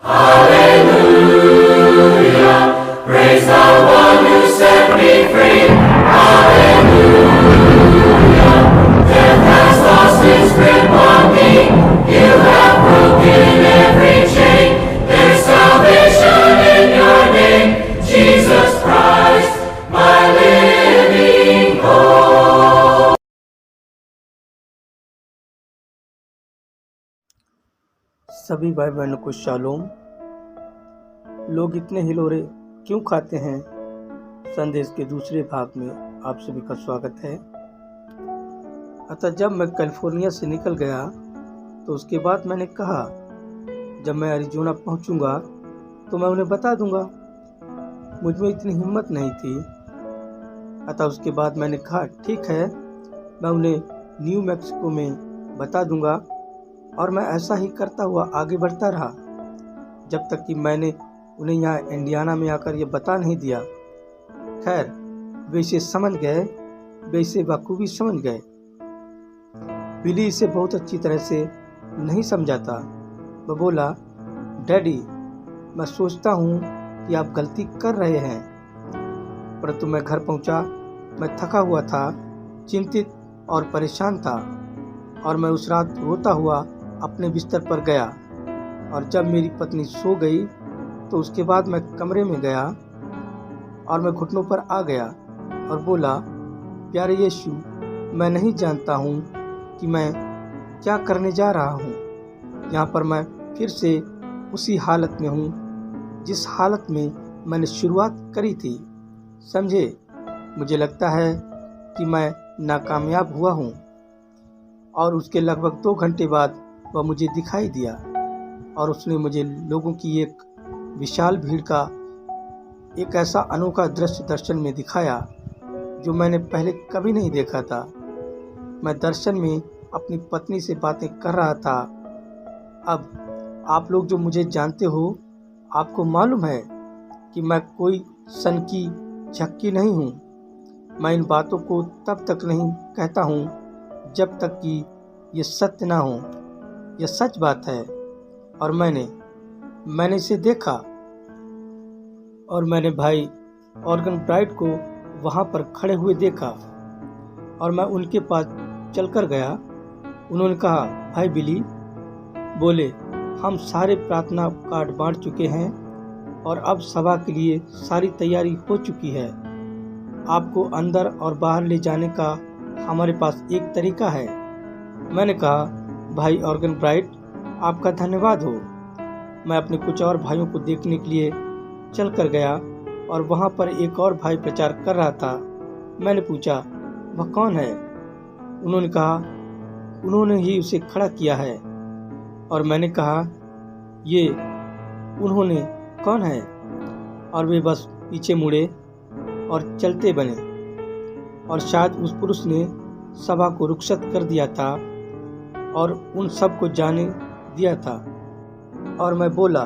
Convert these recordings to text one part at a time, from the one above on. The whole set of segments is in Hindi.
Praise the one who set me free. Death has lost its grip on me. You have broken every chain. There's salvation in your name, Jesus Christ, my living hope. सभी भाई बहनों को शालोम। लोग इतने हिलोरे क्यों खाते हैं? संदेश के दूसरे भाग में आप सभी का स्वागत है। अतः जब मैं कैलिफोर्निया से निकल गया तो उसके बाद मैंने कहा जब मैं अरिजोना पहुंचूंगा तो मैं उन्हें बता दूंगा। मुझ में इतनी हिम्मत नहीं थी। अतः उसके बाद मैंने कहा ठीक है, मैं उन्हें न्यू मैक्सिको में बता दूंगा। और मैं ऐसा ही करता हुआ आगे बढ़ता रहा जब तक कि मैंने उन्हें यहाँ इंडियाना में आकर ये बता नहीं दिया। खैर, वे इसे समझ गए, वे इसे बखूबी समझ गए। बिली इसे बहुत अच्छी तरह से नहीं समझाता। वह बोला, डैडी, मैं सोचता हूँ कि आप गलती कर रहे हैं। परंतु मैं घर पहुँचा, मैं थका हुआ था, चिंतित और परेशान था, और मैं उस रात रोता हुआ अपने बिस्तर पर गया। और जब मेरी पत्नी सो गई तो उसके बाद मैं कमरे में गया और मैं घुटनों पर आ गया और बोला, प्यारे यीशु, मैं नहीं जानता हूँ कि मैं क्या करने जा रहा हूँ। यहाँ पर मैं फिर से उसी हालत में हूँ जिस हालत में मैंने शुरुआत करी थी। समझे, मुझे लगता है कि मैं नाकामयाब हुआ हूँ। और उसके लगभग 2 घंटे बाद वह मुझे दिखाई दिया और उसने मुझे लोगों की एक विशाल भीड़ का एक ऐसा अनोखा दृश्य दर्शन में दिखाया जो मैंने पहले कभी नहीं देखा था। मैं दर्शन में अपनी पत्नी से बातें कर रहा था। अब आप लोग जो मुझे जानते हो, आपको मालूम है कि मैं कोई सनकी झक्की नहीं हूँ। मैं इन बातों को तब तक नहीं कहता हूँ जब तक कि ये सत्य ना हो। यह सच बात है और मैंने इसे देखा। और मैंने भाई ऑर्गन ब्राइट को वहाँ पर खड़े हुए देखा और मैं उनके पास चलकर गया। उन्होंने कहा, भाई बिली, बोले, हम सारे प्रार्थना कार्ड बांट चुके हैं और अब सभा के लिए सारी तैयारी हो चुकी है। आपको अंदर और बाहर ले जाने का हमारे पास एक तरीका है। मैंने कहा, भाई ऑर्गन ब्राइट, आपका धन्यवाद हो। मैं अपने कुछ और भाइयों को देखने के लिए चल कर गया और वहाँ पर एक और भाई प्रचार कर रहा था। मैंने पूछा, वह कौन है? उन्होंने कहा, उन्होंने ही उसे खड़ा किया है। और मैंने कहा, ये उन्होंने कौन है? और वे बस पीछे मुड़े और चलते बने। और शायद उस पुरुष ने सभा को रुखसत कर दिया था और उन सब को जाने दिया था। और मैं बोला,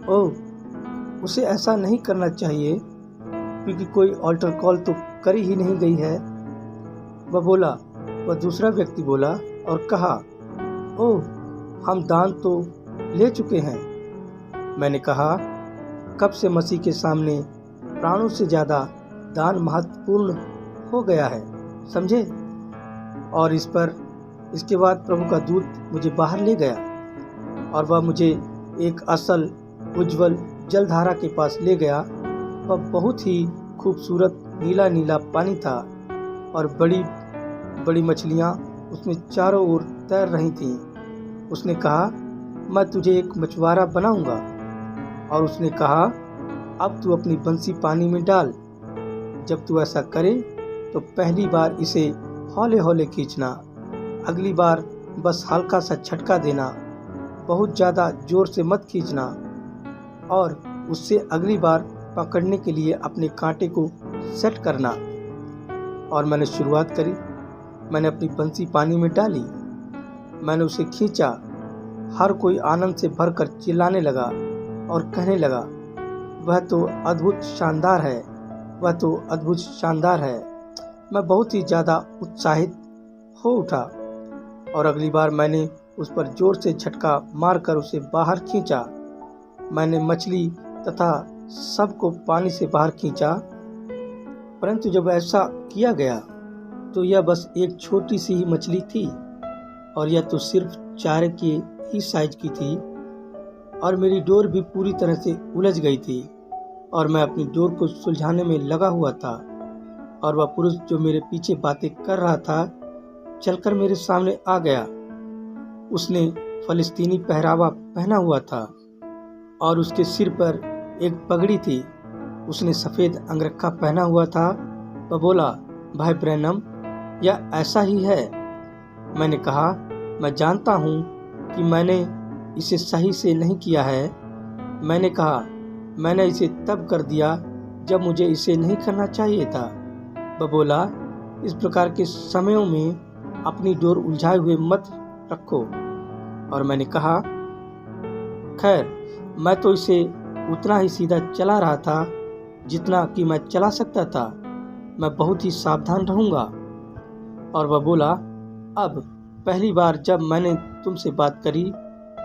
ओह, उसे ऐसा नहीं करना चाहिए क्योंकि कोई ऑल्टर कॉल तो करी ही नहीं गई है। वह दूसरा व्यक्ति बोला और कहा, ओह, हम दान तो ले चुके हैं। मैंने कहा, कब से मसीह के सामने प्राणों से ज़्यादा दान महत्वपूर्ण हो गया है, समझे? और इसके बाद प्रभु का दूत मुझे बाहर ले गया और वह मुझे एक असल उज्जवल जलधारा के पास ले गया। वह बहुत ही खूबसूरत नीला नीला पानी था और बड़ी बड़ी मछलियाँ उसमें चारों ओर तैर रही थीं। उसने कहा, मैं तुझे एक मछुआरा बनाऊंगा। और उसने कहा, अब तू अपनी बंसी पानी में डाल। जब तू ऐसा करे तो पहली बार इसे हौले हौले खींचना, अगली बार बस हल्का सा झटका देना, बहुत ज़्यादा जोर से मत खींचना। और उससे अगली बार पकड़ने के लिए अपने कांटे को सेट करना। और मैंने शुरुआत करी। मैंने अपनी बंसी पानी में डाली, मैंने उसे खींचा। हर कोई आनंद से भरकर चिल्लाने लगा और कहने लगा, वह तो अद्भुत शानदार है, वह तो अद्भुत शानदार है। मैं बहुत ही ज़्यादा उत्साहित हो उठा और अगली बार मैंने उस पर जोर से झटका मारकर उसे बाहर खींचा मैंने मछली तथा सबको पानी से बाहर खींचा, परंतु जब ऐसा किया गया तो यह बस एक छोटी सी ही मछली थी, और यह तो सिर्फ चारे के ही साइज की थी, और मेरी डोर भी पूरी तरह से उलझ गई थी, और मैं अपनी डोर को सुलझाने में लगा हुआ था। और वह पुरुष जो मेरे पीछे बातें कर रहा था चलकर मेरे सामने आ गया। उसने फलस्तीनी पहरावा पहना हुआ था और उसके सिर पर एक पगड़ी थी। उसने सफ़ेद अंगरखा पहना हुआ था। वह बोला, भाई ब्रैनम, यह ऐसा ही है। मैंने कहा, मैं जानता हूँ कि मैंने इसे सही से नहीं किया है। मैंने कहा, मैंने इसे तब कर दिया जब मुझे इसे नहीं करना चाहिए था। वह बोला, इस प्रकार के समयों में अपनी डोर उलझाए हुए मत रखो। और मैंने कहा, खैर, मैं तो इसे उतना ही सीधा चला रहा था जितना कि मैं चला सकता था। मैं बहुत ही सावधान रहूँगा। और वह बोला, अब पहली बार जब मैंने तुमसे बात करी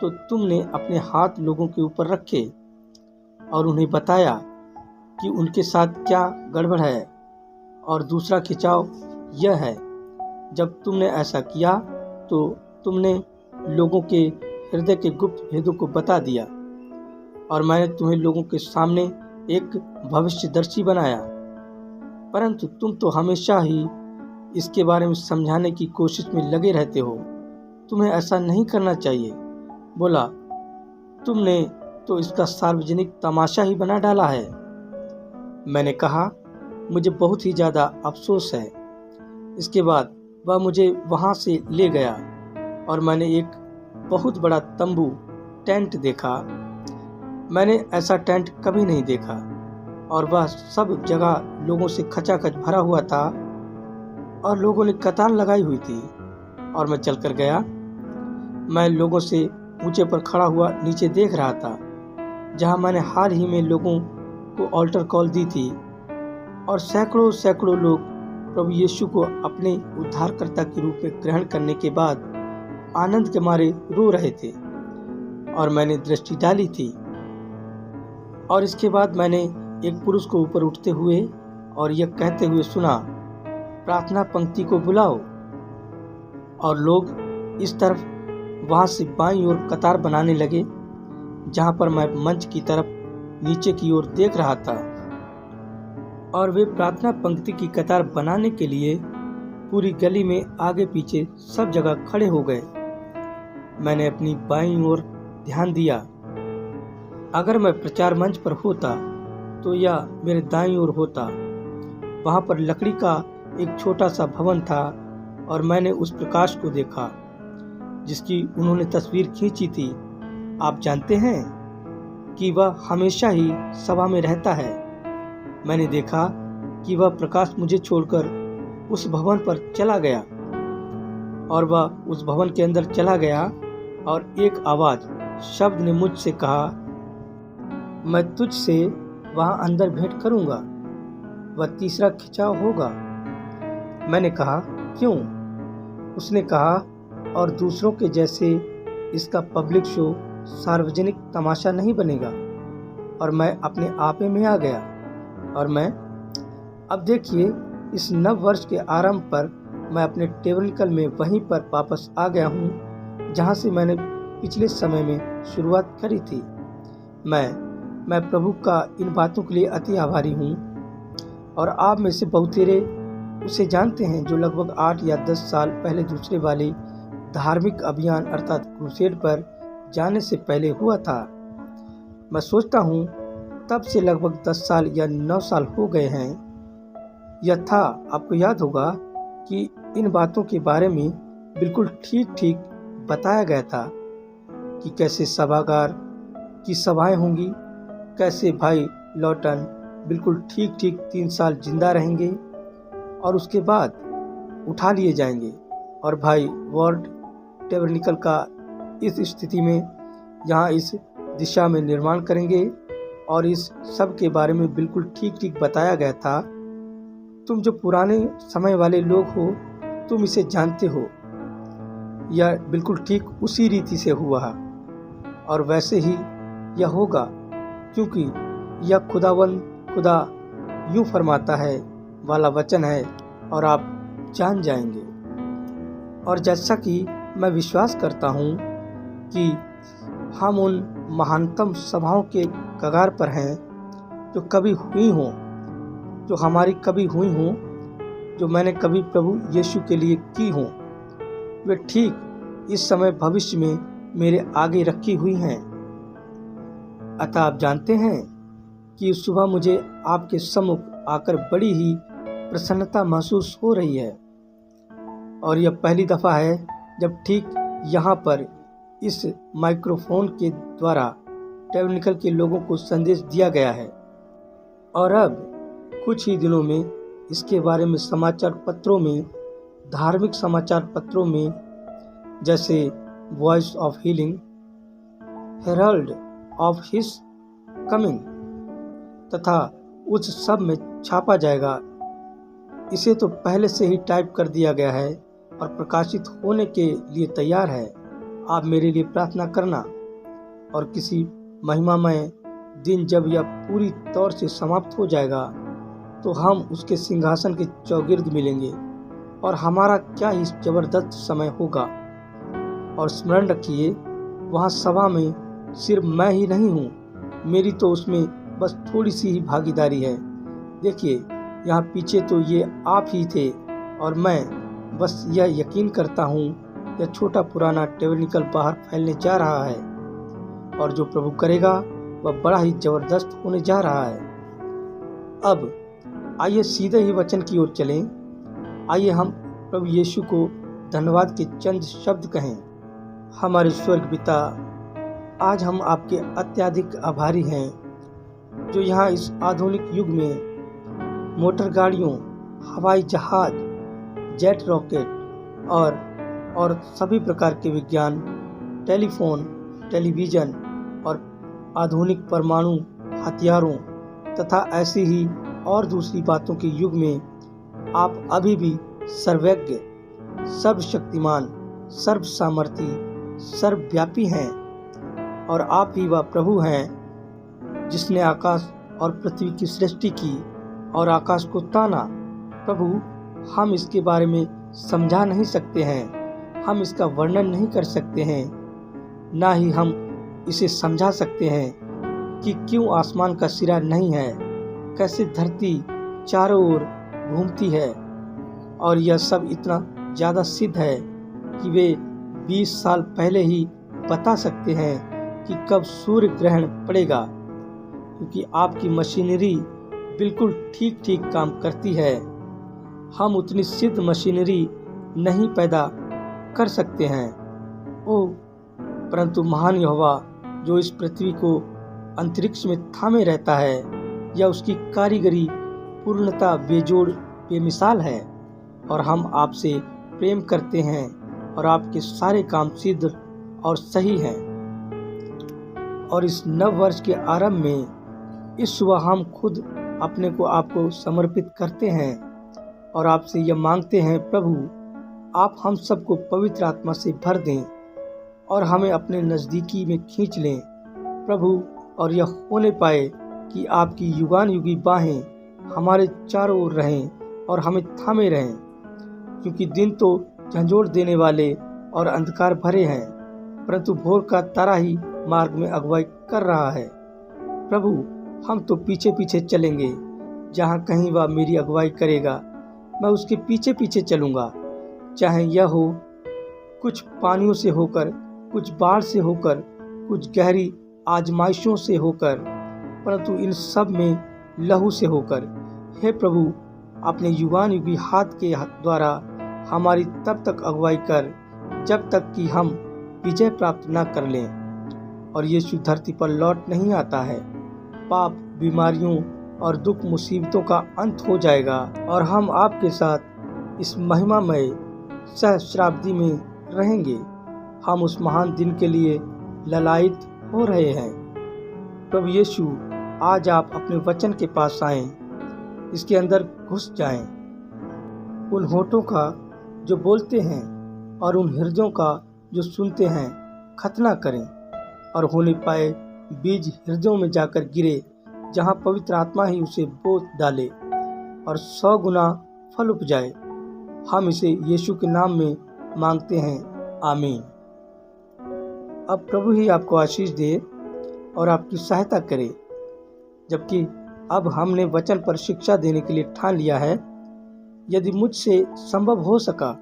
तो तुमने अपने हाथ लोगों के ऊपर रखे और उन्हें बताया कि उनके साथ क्या गड़बड़ है। और दूसरा खिंचाव यह है, जब तुमने ऐसा किया तो तुमने लोगों के हृदय के गुप्त भेदों को बता दिया, और मैंने तुम्हें लोगों के सामने एक भविष्यदर्शी बनाया। परंतु तुम तो हमेशा ही इसके बारे में समझाने की कोशिश में लगे रहते हो। तुम्हें ऐसा नहीं करना चाहिए। बोला, तुमने तो इसका सार्वजनिक तमाशा ही बना डाला है। मैंने कहा, मुझे बहुत ही ज़्यादा अफसोस है। इसके बाद वह मुझे वहाँ से ले गया और मैंने एक बहुत बड़ा तंबू टेंट देखा। मैंने ऐसा टेंट कभी नहीं देखा, और वह सब जगह लोगों से खचाखच भरा हुआ था और लोगों ने कतार लगाई हुई थी। और मैं चलकर गया। मैं लोगों से ऊंचे पर खड़ा हुआ नीचे देख रहा था, जहां मैंने हाल ही में लोगों को ऑल्टर कॉल दी थी, और सैकड़ों सैकड़ों लोग प्रभु यीशु को अपने उद्धारकर्ता के रूप में ग्रहण करने के बाद आनंद के मारे रो रहे थे। और मैंने दृष्टि डाली थी, और इसके बाद मैंने एक पुरुष को ऊपर उठते हुए और यह कहते हुए सुना, प्रार्थना पंक्ति को बुलाओ। और लोग इस तरफ वहां से बाईं ओर कतार बनाने लगे, जहां पर मैं मंच की तरफ नीचे की ओर देख रहा था। और वे प्रार्थना पंक्ति की कतार बनाने के लिए पूरी गली में आगे पीछे सब जगह खड़े हो गए। मैंने अपनी बाईं ओर ध्यान दिया। अगर मैं प्रचार मंच पर होता तो यह मेरे दाईं ओर होता। वहां पर लकड़ी का एक छोटा सा भवन था, और मैंने उस प्रकाश को देखा जिसकी उन्होंने तस्वीर खींची थी। आप जानते हैं कि वह हमेशा ही सभा में रहता है। मैंने देखा कि वह प्रकाश मुझे छोड़कर उस भवन पर चला गया, और वह उस भवन के अंदर चला गया, और एक आवाज शब्द ने मुझसे कहा, मैं तुझसे वहां अंदर भेंट करूंगा। वह तीसरा खिंचाव होगा। मैंने कहा, क्यों? उसने कहा, और दूसरों के जैसे इसका पब्लिक शो सार्वजनिक तमाशा नहीं बनेगा। और मैं अपने आपे में आ गया। और मैं अब देखिए, इस नव वर्ष के आरंभ पर मैं अपने टेबरनेकल में वहीं पर वापस आ गया हूँ जहाँ से मैंने पिछले समय में शुरुआत करी थी। मैं प्रभु का इन बातों के लिए अति आभारी हूँ। और आप में से बहुतेरे उसे जानते हैं, जो लगभग 8 या 10 साल पहले दूसरे वाले धार्मिक अभियान अर्थात क्रूसेड पर जाने से पहले हुआ था। मैं सोचता हूँ तब से लगभग 10 साल या 9 साल हो गए हैं। यह था, आपको याद होगा कि इन बातों के बारे में बिल्कुल ठीक ठीक बताया गया था कि कैसे सभागार की सभाएं होंगी, कैसे भाई लॉटन बिल्कुल ठीक ठीक 3 साल जिंदा रहेंगे और उसके बाद उठा लिए जाएंगे, और भाई वर्ल्ड टेबरनेकल का इस स्थिति में यहाँ इस दिशा में निर्माण करेंगे। और इस सब के बारे में बिल्कुल ठीक ठीक बताया गया था। तुम जो पुराने समय वाले लोग हो, तुम इसे जानते हो। यह बिल्कुल ठीक उसी रीति से हुआ, और वैसे ही यह होगा, क्योंकि यह खुदा यूं फरमाता है वाला वचन है और आप जान जाएंगे। और जैसा कि मैं विश्वास करता हूँ कि हम उन महानतम सभाओं के कगार पर हैं जो कभी हुई हों, जो हमारी कभी हुई हों, जो मैंने कभी प्रभु यीशु के लिए की हों, वे ठीक इस समय भविष्य में मेरे आगे रखी हुई हैं। अतः आप जानते हैं कि इस सुबह मुझे आपके सम्मुख आकर बड़ी ही प्रसन्नता महसूस हो रही है। और यह पहली दफ़ा है जब ठीक यहाँ पर इस माइक्रोफोन के द्वारा टैबरनेकल के लोगों को संदेश दिया गया है। और अब कुछ ही दिनों में इसके बारे में समाचार पत्रों में, धार्मिक समाचार पत्रों में, जैसे Voice of Healing, Herald of His Coming तथा उस सब में छापा जाएगा। इसे तो पहले से ही टाइप कर दिया गया है और प्रकाशित होने के लिए तैयार है। आप मेरे लिए प्रार्थना करना। और किसी महिमामय दिन जब यह पूरी तौर से समाप्त हो जाएगा तो हम उसके सिंहासन के चौगिर्द मिलेंगे और हमारा क्या ही जबरदस्त समय होगा। और स्मरण रखिए, वहाँ सभा में सिर्फ मैं ही नहीं हूँ, मेरी तो उसमें बस थोड़ी सी ही भागीदारी है। देखिए, यहाँ पीछे तो ये आप ही थे और मैं बस यह यकीन करता हूँ यह छोटा पुराना टैबरनेकल बाहर फैलने जा रहा है और जो प्रभु करेगा वह बड़ा ही जबरदस्त होने जा रहा है। अब आइए सीधे ही वचन की ओर चलें। आइए हम प्रभु यीशु को धन्यवाद के चंद शब्द कहें। हमारे स्वर्ग पिता, आज हम आपके अत्यधिक आभारी हैं जो यहाँ इस आधुनिक युग में मोटर गाड़ियों, हवाई जहाज, जेट रॉकेट और सभी प्रकार के विज्ञान, टेलीफोन, टेलीविज़न और आधुनिक परमाणु हथियारों तथा ऐसी ही और दूसरी बातों के युग में आप अभी भी सर्वज्ञ, सर्वशक्तिमान, सर्वसामर्थी, सर्वव्यापी हैं। और आप ही वह प्रभु हैं जिसने आकाश और पृथ्वी की सृष्टि की और आकाश को ताना। प्रभु, हम इसके बारे में समझा नहीं सकते हैं, हम इसका वर्णन नहीं कर सकते हैं, ना ही हम इसे समझा सकते हैं कि क्यों आसमान का सिरा नहीं है, कैसे धरती चारों ओर घूमती है। और यह सब इतना ज़्यादा सिद्ध है कि वे 20 साल पहले ही बता सकते हैं कि कब सूर्य ग्रहण पड़ेगा, क्योंकि आपकी मशीनरी बिल्कुल ठीक ठीक काम करती है। हम उतनी सिद्ध मशीनरी नहीं पैदा कर सकते हैं। परंतु महान यहोवा जो इस पृथ्वी को अंतरिक्ष में थामे रहता है, यह उसकी कारीगरी पूर्णता बेजोड़ बेमिसाल है। और हम आपसे प्रेम करते हैं और आपके सारे काम सिद्ध और सही हैं। और इस नव वर्ष के आरंभ में इस सुबह हम खुद अपने को आपको समर्पित करते हैं और आपसे यह मांगते हैं, प्रभु आप हम सबको पवित्र आत्मा से भर दें और हमें अपने नज़दीकी में खींच लें प्रभु। और यह होने पाए कि आपकी युगानुयुगी बाहें हमारे चारों ओर रहें और हमें थामे रहें, क्योंकि दिन तो झंझोर देने वाले और अंधकार भरे हैं, परंतु भोर का तारा ही मार्ग में अगुवाई कर रहा है। प्रभु, हम तो पीछे पीछे चलेंगे, जहाँ कहीं वह मेरी अगुवाई करेगा मैं उसके पीछे पीछे चलूँगा, चाहे यह हो कुछ पानियों से होकर, कुछ बाढ़ से होकर, कुछ गहरी आजमाइशों से होकर, परंतु इन सब में लहू से होकर। हे प्रभु, अपने युगानुयुगी हाथ के द्वारा हमारी तब तक अगुवाई कर जब तक कि हम विजय प्राप्त न कर लें। और यीशु धरती पर लौट नहीं आता है। पाप, बीमारियों और दुख मुसीबतों का अंत हो जाएगा और हम आपके साथ इस महिमामय सहस्राब्दी में रहेंगे। हम उस महान दिन के लिए ललायित हो रहे हैं। प्रभु यीशु, आज आप अपने वचन के पास आएं, इसके अंदर घुस जाएं। उन होठों का जो बोलते हैं और उन हृदयों का जो सुनते हैं खतना करें और होने पाए बीज हृदयों में जाकर गिरे, जहाँ पवित्र आत्मा ही उसे बो डाले और 100 गुना फल उपजाए। हम इसे यीशु के नाम में मांगते हैं, आमीन। अब प्रभु ही आपको आशीष दे और आपकी सहायता करे। जबकि अब हमने वचन पर शिक्षा देने के लिए ठान लिया है। यदि मुझसे संभव हो सका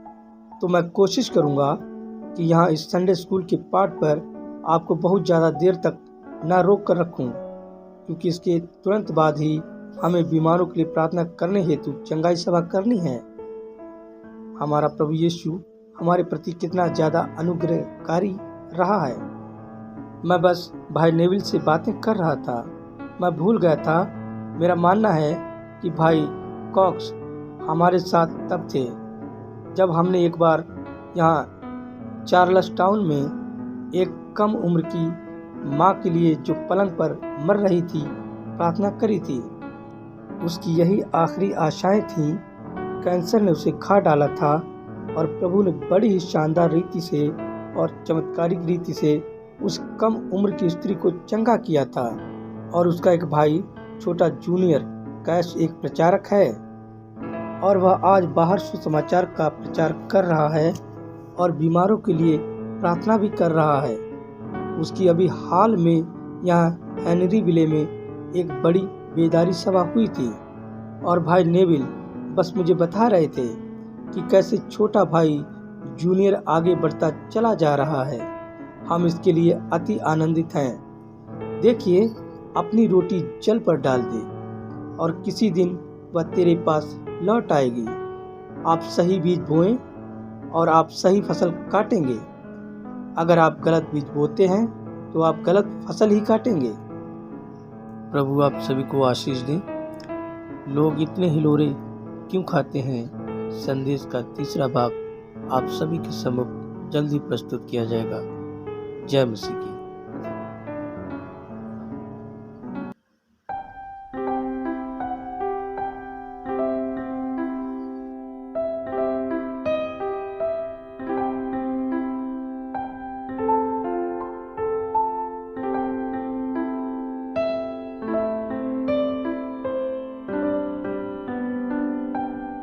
तो मैं कोशिश करूंगा कि यहाँ इस संडे स्कूल के पाठ पर आपको बहुत ज़्यादा देर तक ना रोक कर रखूं, क्योंकि इसके तुरंत बाद ही हमें बीमारों के लिए प्रार्थना करने हेतु चंगाई सभा करनी है। हमारा प्रभु यीशु हमारे प्रति कितना ज़्यादा अनुग्रहकारी रहा है। मैं बस भाई नेविल से बातें कर रहा था, मैं भूल गया था। मेरा मानना है कि भाई कॉक्स हमारे साथ तब थे जब हमने एक बार यहाँ चार्ल्स टाउन में एक कम उम्र की माँ के लिए जो पलंग पर मर रही थी प्रार्थना करी थी। उसकी यही आखिरी आशाएं थीं। कैंसर ने उसे खा डाला था और प्रभु ने बड़ी ही शानदार रीति से और चमत्कारिक रीति से उस कम उम्र की स्त्री को चंगा किया था। और उसका एक भाई छोटा जूनियर कैश एक प्रचारक है और वह आज बाहर सुसमाचार का प्रचार कर रहा है और बीमारों के लिए प्रार्थना भी कर रहा है। उसकी अभी हाल में यहाँ हेनरी विले में एक बड़ी बेदारी सभा हुई थी और भाई नेविल बस मुझे बता रहे थे कि कैसे छोटा भाई जूनियर आगे बढ़ता चला जा रहा है। हम इसके लिए अति आनंदित हैं। देखिए, अपनी रोटी जल पर डाल दे और किसी दिन वह तेरे पास लौट आएगी। आप सही बीज बोएं और आप सही फसल काटेंगे। अगर आप गलत बीज बोते हैं तो आप गलत फसल ही काटेंगे। प्रभु आप सभी को आशीष दें। लोग इतने हिलोरे क्यों खाते हैं? संदेश का तीसरा भाग आप सभी के सम्मुख जल्दी प्रस्तुत किया जाएगा। जय मसीह की।